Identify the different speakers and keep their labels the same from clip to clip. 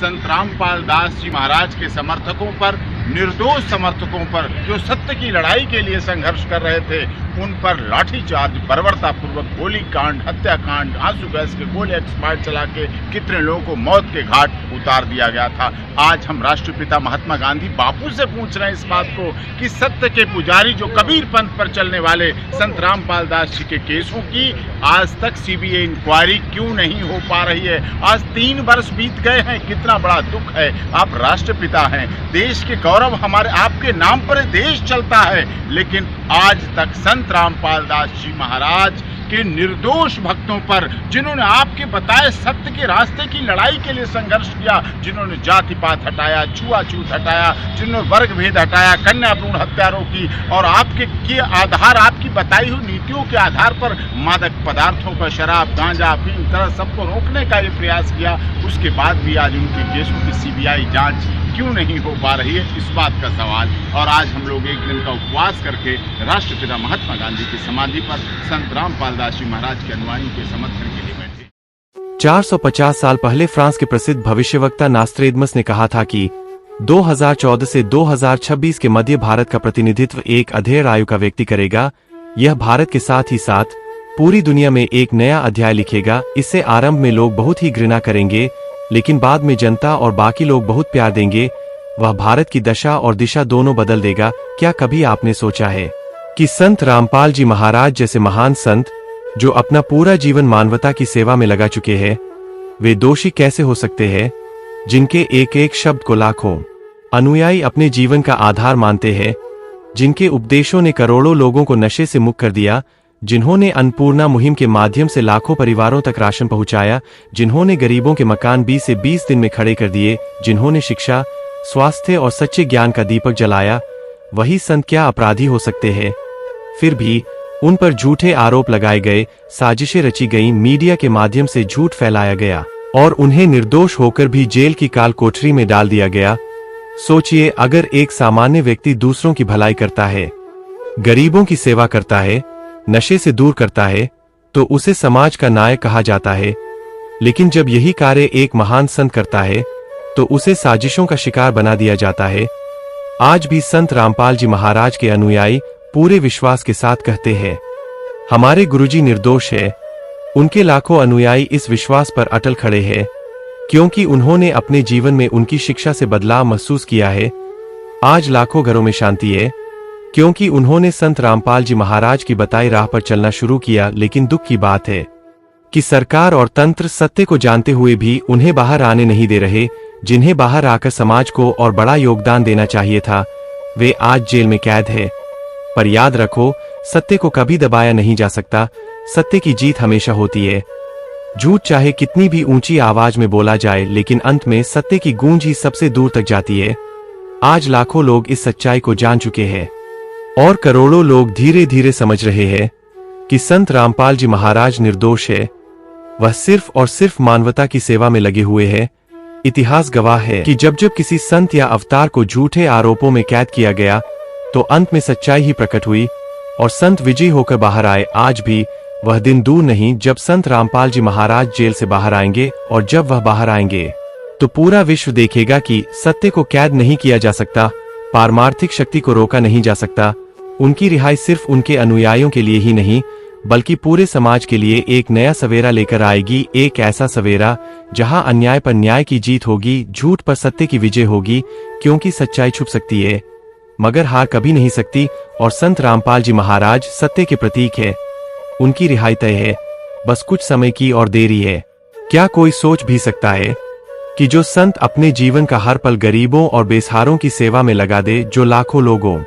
Speaker 1: संत रामपाल दास जी महाराज के समर्थकों पर, निर्दोष समर्थकों पर जो सत्य की लड़ाई के लिए संघर्ष कर रहे थे, उन पर लाठीचार्ज, बर्बरतापूर्वक गोलीकांड, हत्याकांड, आंसू गैस के गोले एक्सपायर चला के कितने लोगों को मौत के घाट उतार दिया गया था। आज हम राष्ट्रपिता महात्मा गांधी बापू से पूछ रहे हैं इस बात को कि सत्य के पुजारी जो कबीर पंथ पर चलने वाले संत रामपाल दास जी के केसों की आज तक सीबीआई इंक्वायरी क्यों नहीं हो पा रही है। आज 3 वर्ष बीत गए हैं, कितना बड़ा दुख है। आप राष्ट्रपिता हैं, देश के गौरव हमारे आपके नाम पर देश चलता है, लेकिन आज तक संत रामपाल दास जी महाराज के निर्दोष भक्तों पर, जिन्होंने आपके बताए सत्य के रास्ते की लड़ाई के लिए संघर्ष किया, जिन्होंने जाति पात हटाया, छुआछूत हटाया, जिन्होंने वर्ग भेद हटाया, कन्या भ्रूण हत्यारों की और आपके आधार, आपकी बताई हुई नीतियों के आधार पर मादक पदार्थों का, शराब, गांजा, अफीम तरह सबको रोकने का ये प्रयास किया, उसके बाद भी आज उनके केसों की सीबीआई जांच क्यों नहीं हो पा रही है, इस बात का सवाल। और आज हम लोग एक दिन का उपवास करके राष्ट्रपिता महात्मा गांधी की समाधि पर संत रामपाल दास जी महाराज के अनुयायियों के समर्थन के लिए बैठे।
Speaker 2: 450 साल पहले फ्रांस के प्रसिद्ध भविष्यवक्ता नास्त्रेदमस ने कहा था कि 2014 से 2026 के मध्य भारत का प्रतिनिधित्व एक अधेड़ आयु का व्यक्ति करेगा। यह भारत के साथ ही साथ पूरी दुनिया में एक नया अध्याय लिखेगा। इससे आरंभ में लोग बहुत ही घृणा करेंगे, लेकिन बाद में जनता और बाकी लोग बहुत प्यार देंगे। वह भारत की दशा और दिशा दोनों बदल देगा। क्या कभी आपने सोचा है कि संत रामपाल जी महाराज जैसे महान संत, जो अपना पूरा जीवन मानवता की सेवा में लगा चुके हैं, वे दोषी कैसे हो सकते हैं, जिनके एक एक शब्द को लाखों अनुयायी अपने जीवन का आधार मानते हैं, जिनके उपदेशों ने करोड़ों लोगों को नशे से मुक्त कर दिया, जिन्होंने अन्नपूर्णा मुहिम के माध्यम से लाखों परिवारों तक राशन पहुंचाया, जिन्होंने गरीबों के मकान 20 से 20 दिन में खड़े कर दिए, जिन्होंने शिक्षा, स्वास्थ्य और सच्चे ज्ञान का दीपक जलाया, वही संत क्या अपराधी हो सकते हैं? फिर भी उन पर झूठे आरोप लगाए गए, साजिशें रची गईं, मीडिया के माध्यम से झूठ फैलाया गया और उन्हें निर्दोष होकर भी जेल की काल कोठरी में डाल दिया गया। सोचिए, अगर एक सामान्य व्यक्ति दूसरों की भलाई करता है, गरीबों की सेवा करता है, नशे से दूर करता है, तो उसे समाज का नायक कहा जाता है। लेकिन जब यही कार्य एक महान संत करता है, तो उसे साजिशों का शिकार बना दिया जाता है। आज भी संत रामपाल जी महाराज के अनुयायी पूरे विश्वास के साथ कहते हैं, हमारे गुरुजी निर्दोष है। उनके लाखों अनुयायी इस विश्वास पर अटल खड़े हैं, क्योंकि उन्होंने अपने जीवन में उनकी शिक्षा से बदलाव महसूस किया है। आज लाखों घरों में शांति है, क्योंकि उन्होंने संत रामपाल जी महाराज की बताई राह पर चलना शुरू किया। लेकिन दुख की बात है कि सरकार और तंत्र सत्य को जानते हुए भी उन्हें बाहर आने नहीं दे रहे। जिन्हें बाहर आकर समाज को और बड़ा योगदान देना चाहिए था, वे आज जेल में कैद है। पर याद रखो, सत्य को कभी दबाया नहीं जा सकता। सत्य की जीत हमेशा होती है। झूठ चाहे कितनी भी ऊंची आवाज में बोला जाए, लेकिन अंत में सत्य की गूंज ही सबसे दूर तक जाती है। आज लाखों लोग इस सच्चाई को जान चुके हैं और करोड़ों लोग धीरे धीरे समझ रहे हैं कि संत रामपाल जी महाराज निर्दोष है। वह सिर्फ और सिर्फ मानवता की सेवा में लगे हुए हैं। इतिहास गवाह है कि जब जब किसी संत या अवतार को झूठे आरोपों में कैद किया गया, तो अंत में सच्चाई ही प्रकट हुई और संत विजयी होकर बाहर आए। आज भी वह दिन दूर नहीं जब संत रामपाल जी महाराज जेल से बाहर आएंगे, और जब वह बाहर आएंगे तो पूरा विश्व देखेगा कि सत्य को कैद नहीं किया जा सकता, पारमार्थिक शक्ति को रोका नहीं जा सकता। उनकी रिहाई सिर्फ उनके अनुयायियों के लिए ही नहीं, बल्कि पूरे समाज के लिए एक नया सवेरा लेकर आएगी। एक ऐसा सवेरा जहां अन्याय पर न्याय की जीत होगी, झूठ पर सत्य की विजय होगी। क्योंकि सच्चाई छुप सकती है, मगर हार कभी नहीं सकती। और संत रामपाल जी महाराज सत्य के प्रतीक है। उनकी रिहाई तय है, बस कुछ समय की और देरी है। क्या कोई सोच भी सकता है कि जो संत अपने जीवन का हर पल गरीबों और बेसहारों की सेवा में लगा दे, जो लाखों लोगों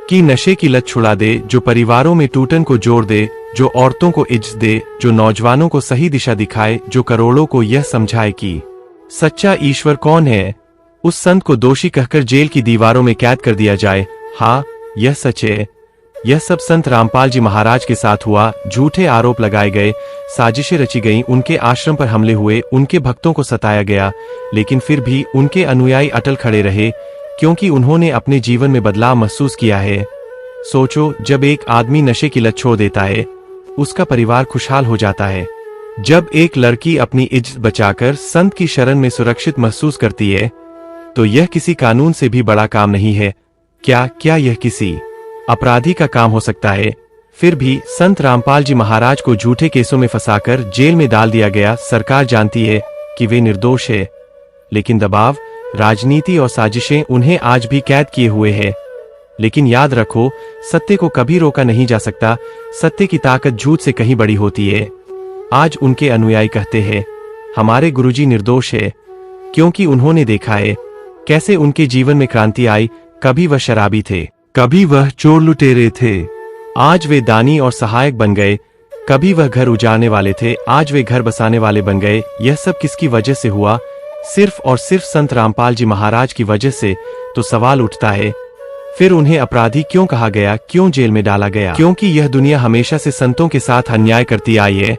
Speaker 2: की नशे की लत छुड़ा दे, जो परिवारों में टूटन को जोड़ दे, जो औरतों को इज्जत दे, जो नौजवानों को सही दिशा दिखाए, जो करोड़ों को यह समझाए कि सच्चा ईश्वर कौन है, उस संत को दोषी कहकर जेल की दीवारों में कैद कर दिया जाए? हाँ, यह सच है। यह सब संत रामपाल जी महाराज के साथ हुआ। झूठे आरोप लगाए गए, साजिशें रची गईं, उनके आश्रम पर हमले हुए, उनके भक्तों को सताया गया, लेकिन फिर भी उनके अनुयायी अटल खड़े रहे, क्योंकि उन्होंने अपने जीवन में बदलाव महसूस किया है। सोचो, जब एक आदमी नशे की लत छोड़ देता है, उसका परिवार खुशहाल हो जाता है। जब एक लड़की अपनी इज्जत बचाकर संत की शरण में सुरक्षित महसूस करती है तो यह किसी कानून से भी बड़ा काम नहीं है। क्या यह किसी अपराधी का काम हो सकता है? फिर भी संत रामपाल जी महाराज को झूठे केसों में फंसाकर जेल में डाल दिया गया। सरकार जानती है कि वे निर्दोष है, लेकिन दबाव, राजनीति और साजिशें उन्हें आज भी कैद किए हुए है। लेकिन याद रखो, सत्य को कभी रोका नहीं जा सकता। सत्य की ताकत झूठ से कहीं बड़ी होती है। आज उनके अनुयायी कहते हैं हमारे गुरुजी निर्दोष है, क्योंकि उन्होंने देखा है कैसे उनके जीवन में क्रांति आई। कभी वह शराबी थे, कभी वह चोर लुटेरे थे, आज वे दानी और सहायक बन गए। कभी वह घर उजाड़ने वाले थे, आज वे घर बसाने वाले बन गए। यह सब किसकी वजह से हुआ? सिर्फ और सिर्फ संत रामपाल जी महाराज की वजह से। तो सवाल उठता है, फिर उन्हें अपराधी क्यों कहा गया, क्यों जेल में डाला गया? क्योंकि यह दुनिया हमेशा से संतों के साथ अन्याय करती आई है।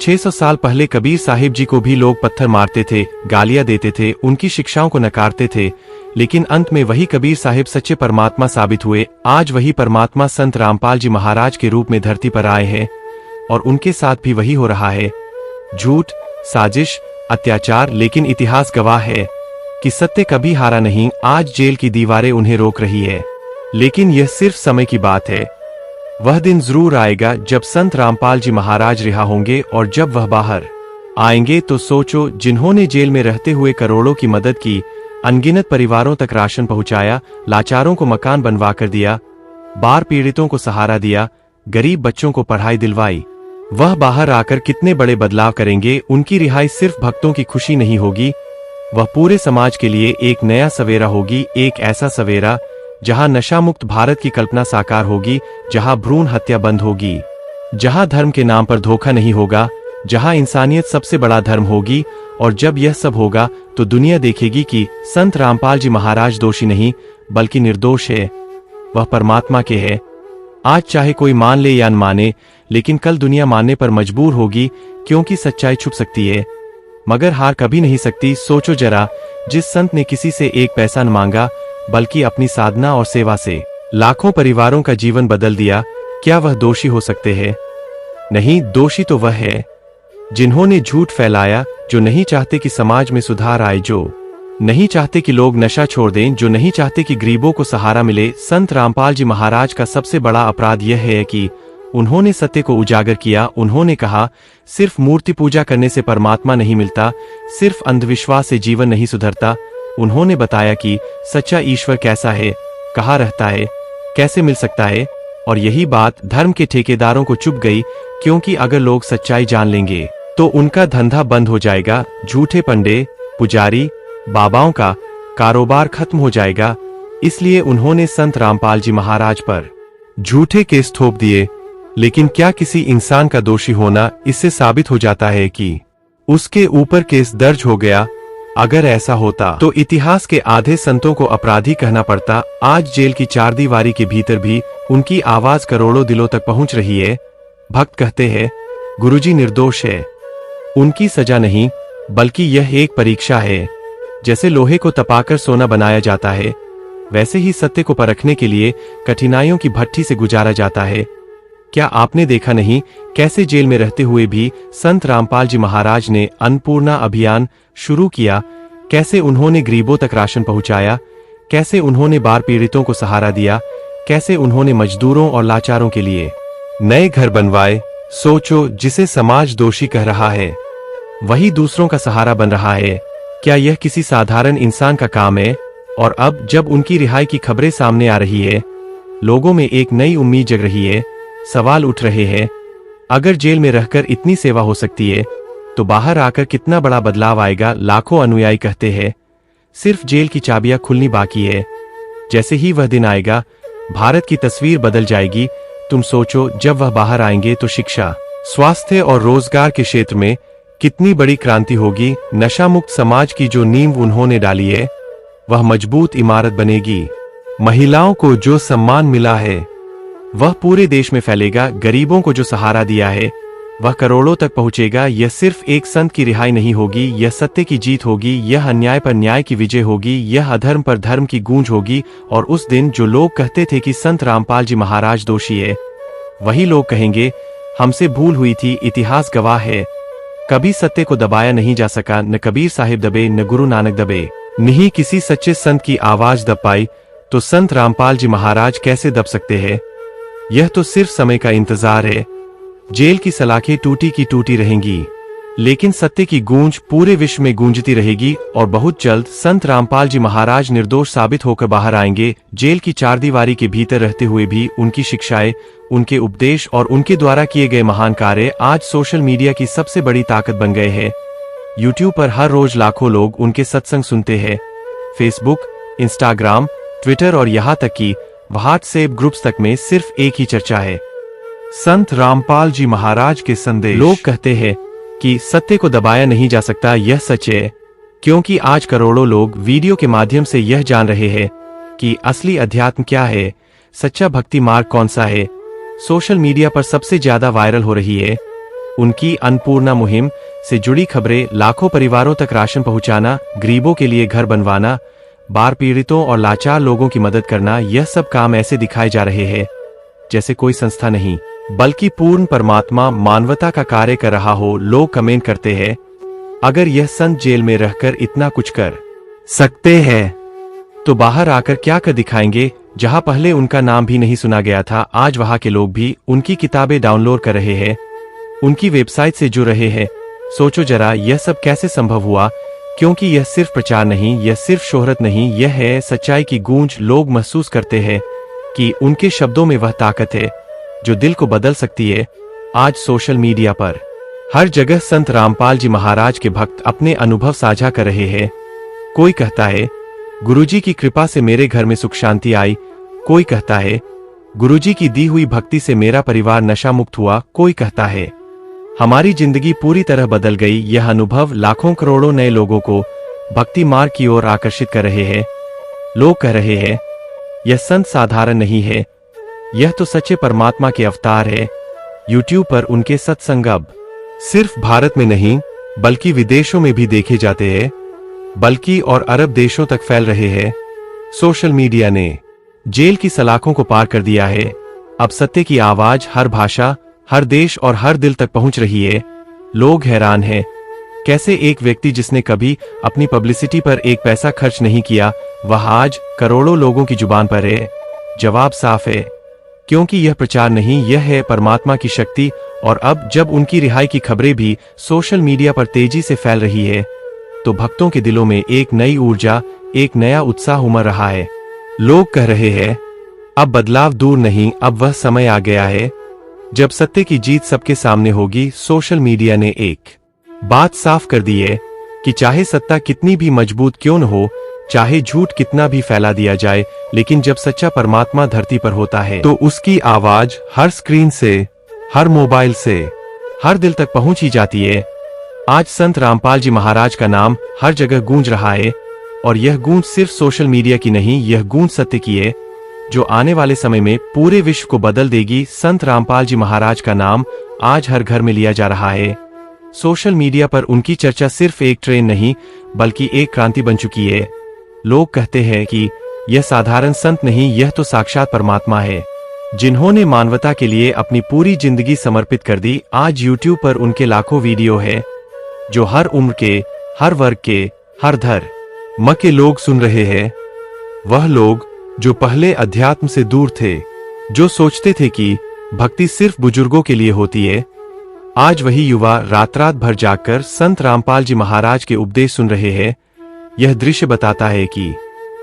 Speaker 2: 600 साल पहले कबीर साहिब जी को भी लोग पत्थर मारते थे, गालियां देते थे, उनकी शिक्षाओं को नकारते थे, लेकिन अंत में वही कबीर साहिब सच्चे परमात्मा साबित हुए। आज वही परमात्मा संत रामपाल जी महाराज के रूप में धरती पर आए हैं और उनके साथ भी वही हो रहा है। झूठ, साजिश, अत्याचार, लेकिन इतिहास गवाह है कि सत्य कभी हारा नहीं। आज जेल की दीवारें उन्हें रोक रही है, लेकिन यह सिर्फ समय की बात है। वह दिन जरूर आएगा जब संत रामपाल जी महाराज रिहा होंगे, और जब वह बाहर आएंगे तो सोचो, जिन्होंने जेल में रहते हुए करोड़ों की मदद की, अनगिनत परिवारों तक राशन पहुंचाया, लाचारों को मकान बनवा कर दिया, बाढ़ पीड़ितों को सहारा दिया, गरीब बच्चों को पढ़ाई दिलवाई, वह बाहर आकर कितने बड़े बदलाव करेंगे। उनकी रिहाई सिर्फ भक्तों की खुशी नहीं होगी, वह पूरे समाज के लिए एक नया सवेरा होगी। एक ऐसा सवेरा जहां नशा मुक्त भारत की कल्पना साकार होगी, जहां भ्रूण हत्या बंद होगी, जहां धर्म के नाम पर धोखा नहीं होगा, जहां इंसानियत सबसे बड़ा धर्म होगी। और जब यह सब होगा तो दुनिया देखेगी कि संत रामपाल जी महाराज दोषी नहीं बल्कि निर्दोष है, वह परमात्मा के है। आज चाहे कोई मान ले या न माने, लेकिन कल दुनिया मानने पर मजबूर होगी, क्योंकि सच्चाई छुप सकती है मगर हार कभी नहीं सकती। सोचो जरा, जिस संत ने किसी से एक पैसा न मांगा बल्कि अपनी साधना और सेवा से लाखों परिवारों का जीवन बदल दिया, क्या वह दोषी हो सकते हैं? नहीं, दोषी तो वह है जिन्होंने झूठ फैलाया, जो नहीं चाहते कि समाज में सुधार आए, जो नहीं चाहते कि लोग नशा छोड़ दें, जो नहीं चाहते कि गरीबों को सहारा मिले। संत रामपाल जी महाराज का सबसे बड़ा अपराध यह है कि उन्होंने सत्य को उजागर किया। उन्होंने कहा, सिर्फ मूर्ति पूजा करने से परमात्मा नहीं मिलता, सिर्फ अंधविश्वास से जीवन नहीं सुधरता। उन्होंने बताया कि सच्चा ईश्वर कैसा है, कहाँ रहता है, कैसे मिल सकता है। और यही बात धर्म के ठेकेदारों को चुभ गई, क्योंकि अगर लोग सच्चाई जान लेंगे तो उनका धंधा बंद हो जाएगा। झूठे पंडे, पुजारी, बाबाओं का कारोबार खत्म हो जाएगा। इसलिए उन्होंने संत रामपाल जी महाराज पर झूठे केस थोप दिए। लेकिन क्या किसी इंसान का दोषी होना इससे साबित हो जाता है कि उसके ऊपर केस दर्ज हो गया? अगर ऐसा होता तो इतिहास के आधे संतों को अपराधी कहना पड़ता। आज जेल की चारदीवारी के भीतर भी उनकी आवाज करोड़ों दिलों तक पहुंच रही है। भक्त कहते हैं गुरुजी निर्दोष है, उनकी सजा नहीं बल्कि यह एक परीक्षा है। जैसे लोहे को तपाकर सोना बनाया जाता है, वैसे ही सत्य को परखने के लिए कठिनाइयों की भट्ठी से गुजारा जाता है। क्या आपने देखा नहीं कैसे जेल में रहते हुए भी संत रामपाल जी महाराज ने अन्नपूर्णा अभियान शुरू किया, कैसे उन्होंने गरीबों तक राशन पहुंचाया, कैसे उन्होंने बाढ़ पीड़ितों को सहारा दिया, कैसे उन्होंने मजदूरों और लाचारों के लिए नए घर बनवाए। सोचो, जिसे समाज दोषी कह रहा है वही दूसरों का सहारा बन रहा है। क्या यह किसी साधारण इंसान का काम है? और अब जब उनकी रिहाई की खबरें सामने आ रही है, लोगों में एक नई उम्मीद जग रही है। सवाल उठ रहे हैं, अगर जेल में रहकर इतनी सेवा हो सकती है तो बाहर आकर कितना बड़ा बदलाव आएगा। लाखों अनुयायी कहते हैं सिर्फ जेल की चाबियां खुलनी बाकी है। जैसे ही वह दिन आएगा, भारत की तस्वीर बदल जाएगी। तुम सोचो, जब वह बाहर आएंगे तो शिक्षा, स्वास्थ्य और रोजगार के क्षेत्र में कितनी बड़ी क्रांति होगी। नशा मुक्त समाज की जो नींव उन्होंने डाली है, वह मजबूत इमारत बनेगी। महिलाओं को जो सम्मान मिला है वह पूरे देश में फैलेगा। गरीबों को जो सहारा दिया है वह करोड़ों तक पहुंचेगा। यह सिर्फ एक संत की रिहाई नहीं होगी, यह सत्य की जीत होगी, यह अन्याय पर न्याय की विजय होगी, यह अधर्म पर धर्म की गूंज होगी। और उस दिन जो लोग कहते थे कि संत रामपाल जी महाराज दोषी है, वही लोग कहेंगे हमसे भूल हुई थी। इतिहास गवाह है कभी सत्य को दबाया नहीं जा सका, न कबीर साहिब दबे न गुरु नानक दबे। नहीं किसी सच्चे संत की आवाज दब पाई तो संत रामपाल जी महाराज कैसे दब सकते हैं? यह तो सिर्फ समय का इंतजार है। जेल की सलाखें टूटी की टूटी रहेंगी, लेकिन सत्य की गूंज पूरे विश्व में गूंजती रहेगी और बहुत जल्द संत रामपाल जी महाराज निर्दोष साबित होकर बाहर आएंगे। जेल की चारदीवारी के भीतर रहते हुए भी उनकी शिक्षाएं, उनके उपदेश और उनके द्वारा किए गए महान कार्य आज सोशल मीडिया की सबसे बड़ी ताकत बन गए हैं। यूट्यूब पर हर रोज लाखों लोग उनके सत्संग सुनते हैं। फेसबुक, इंस्टाग्राम, ट्विटर और यहाँ तक कि व्हाट्सएप ग्रुप्स तक में सिर्फ एक ही चर्चा है, संत रामपाल जी महाराज के संदेश। लोग कहते हैं कि सत्य को दबाया नहीं जा सकता, यह सच है, क्योंकि आज करोड़ों लोग वीडियो के माध्यम से यह जान रहे हैं कि असली अध्यात्म क्या है, सच्चा भक्ति मार्ग कौन सा है। सोशल मीडिया पर सबसे ज्यादा वायरल हो रही है उनकी अन्नपूर्णा मुहिम से जुड़ी खबरें, लाखों परिवारों तक राशन पहुंचाना, गरीबों के लिए घर बनवाना, बाढ़ पीड़ितों और लाचार लोगों की मदद करना। यह सब काम ऐसे दिखाए जा रहे हैं जैसे कोई संस्था नहीं बल्कि पूर्ण परमात्मा मानवता का कार्य कर रहा हो। लोग कमेंट करते हैं, अगर यह संत जेल में रहकर इतना कुछ कर सकते हैं तो बाहर आकर क्या कर दिखाएंगे। जहां पहले उनका नाम भी नहीं सुना गया था, आज वहां के लोग भी उनकी किताबें डाउनलोड कर रहे हैं, उनकी वेबसाइट से जुड़ रहे हैं। सोचो जरा यह सब कैसे संभव हुआ, क्योंकि यह सिर्फ प्रचार नहीं, यह सिर्फ शोहरत नहीं, यह है सच्चाई की गूंज। लोग महसूस करते हैं कि उनके शब्दों में वह ताकत है जो दिल को बदल सकती है। आज सोशल मीडिया पर हर जगह संत रामपाल जी महाराज के भक्त अपने अनुभव साझा कर रहे हैं। कोई कहता है गुरुजी की कृपा से मेरे घर में सुख शांति आई, कोई कहता है गुरुजी की दी हुई भक्ति से मेरा परिवार नशा मुक्त हुआ, कोई कहता है हमारी जिंदगी पूरी तरह बदल गई। यह अनुभव लाखों करोड़ों नए लोगों को भक्ति मार्ग की ओर आकर्षित कर रहे हैं। लोग कह रहे हैं यह संत साधारण नहीं है, यह तो सच्चे परमात्मा के अवतार है। यूट्यूब पर उनके सत्संग अब सिर्फ भारत में नहीं बल्कि विदेशों में भी देखे जाते हैं, बल्कि और अरब देशों तक फैल रहे हैं। सोशल मीडिया ने जेल की सलाखों को पार कर दिया है। अब सत्य की आवाज हर भाषा, हर देश और हर दिल तक पहुंच रही है। लोग हैरान हैं, कैसे एक व्यक्ति जिसने कभी अपनी पब्लिसिटी पर एक पैसा खर्च नहीं किया, वह आज करोड़ों लोगों की जुबान पर है। जवाब साफ है, क्योंकि यह प्रचार नहीं, यह है परमात्मा की शक्ति। और अब जब उनकी रिहाई की खबरें भी सोशल मीडिया पर तेजी से फैल रही है, तो भक्तों के दिलों में एक नई ऊर्जा, एक नया उत्साह उमड़ रहा है। लोग कह रहे हैं अब बदलाव दूर नहीं, अब वह समय आ गया है जब सत्य की जीत सबके सामने होगी। सोशल मीडिया ने एक बात साफ कर दी है कि चाहे सत्ता कितनी भी मजबूत क्यों न हो, चाहे झूठ कितना भी फैला दिया जाए, लेकिन जब सच्चा परमात्मा धरती पर होता है तो उसकी आवाज हर स्क्रीन से, हर मोबाइल से, हर दिल तक पहुंच ही जाती है। आज संत रामपाल जी महाराज का नाम हर जगह गूंज रहा है, और यह गूंज सिर्फ सोशल मीडिया की नहीं, यह गूंज सत्य की है जो आने वाले समय में पूरे विश्व को बदल देगी। संत रामपाल जी महाराज का नाम आज हर घर में लिया जा रहा है। सोशल मीडिया पर उनकी चर्चा सिर्फ एक ट्रेंड नहीं बल्कि एक क्रांति बन चुकी है। लोग कहते हैं कि यह साधारण संत नहीं, यह तो साक्षात परमात्मा है जिन्होंने मानवता के लिए अपनी पूरी जिंदगी समर्पित कर दी। आज यूट्यूब पर उनके लाखों वीडियो है जो हर उम्र के, हर वर्ग के, हर धर्म के लोग सुन रहे हैं। वह लोग जो पहले अध्यात्म से दूर थे, जो सोचते थे कि भक्ति सिर्फ बुजुर्गों के लिए होती है, आज वही युवा रात रात भर जागकर संत रामपाल जी महाराज के उपदेश सुन रहे हैं। यह दृश्य बताता है कि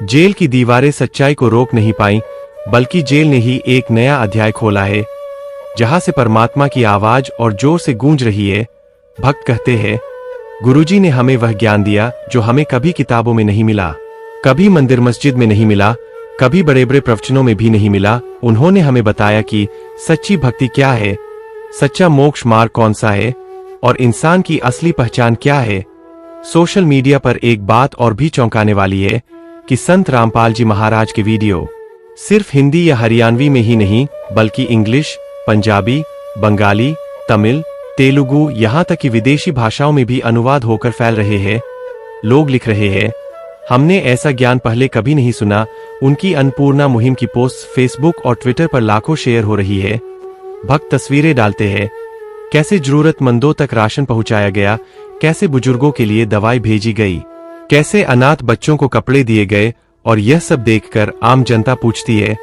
Speaker 2: जेल की दीवारें सच्चाई को रोक नहीं पाई, बल्कि जेल ने ही एक नया अध्याय खोला है जहां से परमात्मा की आवाज और जोर से गूंज रही है। भक्त कहते हैं गुरुजी ने हमें वह ज्ञान दिया जो हमें कभी किताबों में नहीं मिला, कभी मंदिर मस्जिद में नहीं मिला, कभी बड़े बड़े प्रवचनों में भी नहीं मिला। उन्होंने हमें बताया कि सच्ची भक्ति क्या है, सच्चा मोक्ष मार्ग कौन सा है और इंसान की असली पहचान क्या है। सोशल मीडिया पर एक बात और भी चौंकाने वाली है कि संत रामपाल जी महाराज के वीडियो सिर्फ हिंदी या हरियाणवी में ही नहीं बल्कि इंग्लिश, पंजाबी, बंगाली, तमिल, तेलुगु, यहाँ तक कि विदेशी भाषाओं में भी अनुवाद होकर फैल रहे हैं। लोग लिख रहे हैं हमने ऐसा ज्ञान पहले कभी नहीं सुना। उनकी अन्नपूर्णा मुहिम की पोस्ट फेसबुक और ट्विटर पर लाखों शेयर हो रही है। भक्त तस्वीरें डालते हैं, कैसे जरूरतमंदों तक राशन पहुंचाया गया, कैसे बुजुर्गों के लिए दवाई भेजी गई, कैसे अनाथ बच्चों को कपड़े दिए गए। और यह सब देखकर आम जनता पूछती है,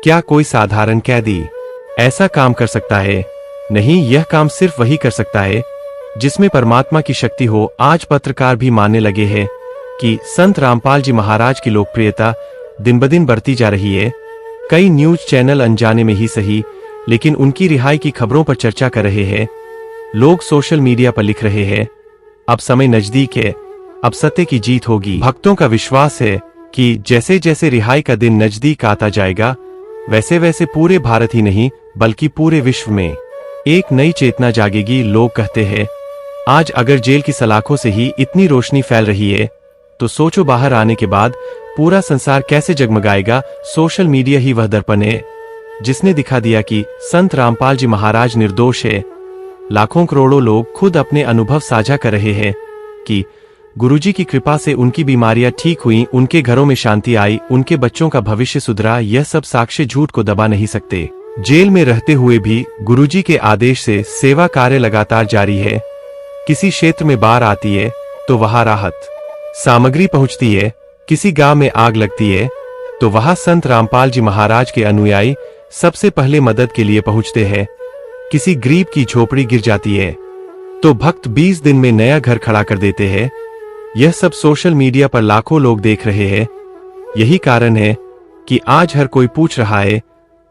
Speaker 2: क्या कोई साधारण कैदी ऐसा काम कर सकता है? नहीं, यह काम सिर्फ वही कर सकता है जिसमें परमात्मा की शक्ति हो। आज पत्रकार भी मानने लगे हैं कि संत रामपाल जी महाराज की लोकप्रियता दिन ब दिन बढ़ती जा रही है। कई न्यूज चैनल अनजाने में ही सही, लेकिन उनकी रिहाई की खबरों पर चर्चा कर रहे हैं। लोग सोशल मीडिया पर लिख रहे हैं, अब समय नजदीक है, अब सत्य की जीत होगी। भक्तों का विश्वास है कि जैसे जैसे रिहाई का दिन नजदीक आता जाएगा, वैसे वैसे पूरे भारत ही नहीं बल्कि पूरे विश्व में एक नई चेतना जागेगी। लोग कहते हैं, आज अगर जेल की सलाखों से ही इतनी रोशनी फैल रही है, तो सोचो बाहर आने के बाद पूरा संसार कैसे जगमगाएगा। सोशल मीडिया ही वह दर्पण है जिसने दिखा दिया कि संत रामपाल जी महाराज निर्दोष है। लाखों करोड़ों लोग खुद अपने अनुभव साझा कर रहे हैं कि गुरुजी की कृपा से उनकी बीमारियां ठीक हुई, उनके घरों में शांति आई, उनके बच्चों का भविष्य सुधरा। यह सब साक्ष्य झूठ को दबा नहीं सकते। जेल में रहते हुए भी गुरुजी के आदेश से सेवा कार्य लगातार जारी है। किसी क्षेत्र में बाढ़ आती है तो वहां राहत सामग्री पहुंचती है, किसी गांव में आग लगती है तो वहां संत रामपाल जी महाराज के अनुयायी सबसे पहले मदद के लिए पहुंचते हैं। किसी गरीब की झोपड़ी गिर जाती है तो भक्त 20 दिन में नया घर खड़ा कर देते हैं। यह सब सोशल मीडिया पर लाखों लोग देख रहे हैं। यही कारण है कि आज हर कोई पूछ रहा है,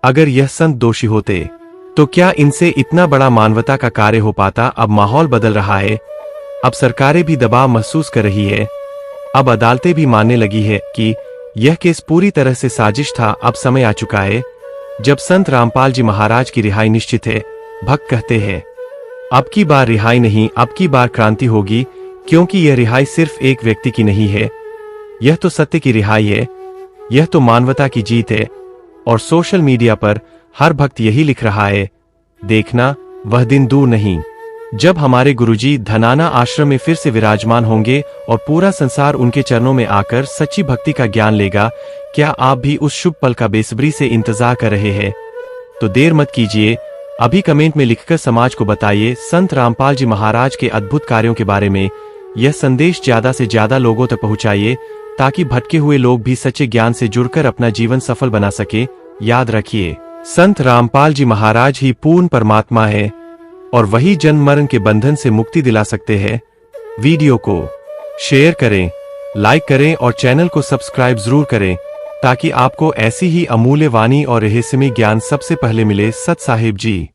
Speaker 2: अगर यह संत दोषी होते तो क्या इनसे इतना बड़ा मानवता का कार्य हो पाता? अब माहौल बदल रहा है, अब सरकारें भी दबाव महसूस कर रही है, अब अदालतें भी मानने लगी है कि यह केस पूरी तरह से साजिश था। अब समय आ चुका है जब संत रामपाल जी महाराज की रिहाई निश्चित है। भक्त कहते हैं, अब की बार रिहाई नहीं, अब की बार क्रांति होगी, क्योंकि यह रिहाई सिर्फ एक व्यक्ति की नहीं है, यह तो सत्य की रिहाई है, यह तो मानवता की जीत है। और सोशल मीडिया पर हर भक्त यही लिख रहा है, देखना वह दिन दूर नहीं जब हमारे गुरुजी धनाना आश्रम में फिर से विराजमान होंगे और पूरा संसार उनके चरणों में आकर सच्ची भक्ति का ज्ञान लेगा। क्या आप भी उस शुभ पल का बेसब्री से इंतजार कर रहे हैं? तो देर मत कीजिए, अभी कमेंट में लिखकर समाज को बताइए संत रामपाल जी महाराज के अद्भुत कार्यों के बारे में। यह संदेश ज्यादा से ज्यादा लोगों तक पहुंचाइए ताकि भटके हुए लोग भी सच्चे ज्ञान से जुड़कर अपना जीवन सफल बना सके। याद रखिए, संत रामपाल जी महाराज ही पूर्ण परमात्मा है और वही जन्म मरण के बंधन से मुक्ति दिला सकते हैं। वीडियो को शेयर करें, लाइक करें और चैनल को सब्सक्राइब जरूर करें ताकि आपको ऐसी ही अमूल्य वाणी और रहस्यमय ज्ञान सबसे पहले मिले। सत साहिब जी।